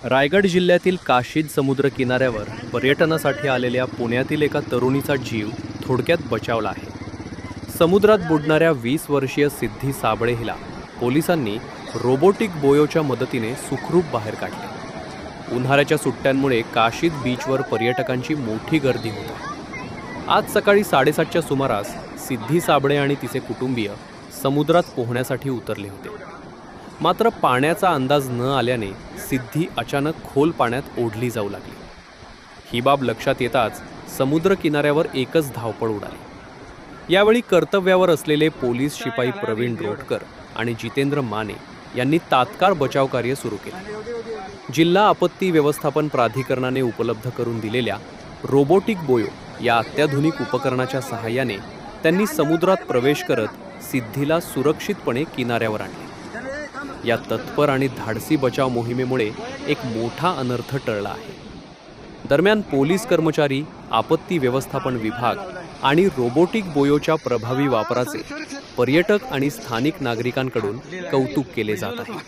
रायगड जिल्ह्यातील काशीद समुद्र किनाऱ्यावर पर्यटनासाठी आलेल्या पुण्यातील एका तरुणीचा जीव थोडक्यात बचावला आहे. समुद्रात बुडणाऱ्या 20 वर्षीय सिद्धी साबळे हिला पोलिसांनी रोबोटिक बोयोच्या मदतीने सुखरूप बाहेर काढले. उन्हाळ्याच्या सुट्ट्यांमुळे काशीद बीचवर पर्यटकांची मोठी गर्दी होती. आज सकाळी 7:30च्या सुमारास सिद्धी साबळे आणि तिचे कुटुंबीय समुद्रात पोहण्यासाठी उतरले होते. मात्र पाण्याचा अंदाज न आल्याने सिद्धी अचानक खोल पाण्यात ओढली जाऊ लागली. ही बाब लक्षात येताच समुद्र किनाऱ्यावर एकच धावपळ उडाली. यावेळी कर्तव्यावर असलेले पोलीस शिपाई प्रवीण रोटकर आणि जितेंद्र माने यांनी तात्काळ बचाव कार्य सुरू केले. जिल्हा आपत्ती व्यवस्थापन प्राधिकरणाने उपलब्ध करून दिलेल्या रोबोटिक बोयो या अत्याधुनिक उपकरणाच्या सहाय्याने त्यांनी समुद्रात प्रवेश करत सिद्धीला सुरक्षितपणे किनाऱ्यावर आणले. या तत्पर आणि धाडसी बचाव मोहिमेमुळे एक मोठा अनर्थ टळला आहे. दरम्यान पोलीस कर्मचारी, आपत्ती व्यवस्थापन विभाग आणि रोबोटिक बोयोच्या प्रभावी वापराचे पर्यटक आणि स्थानिक नागरिकांकडून कौतुक केले जात आहे.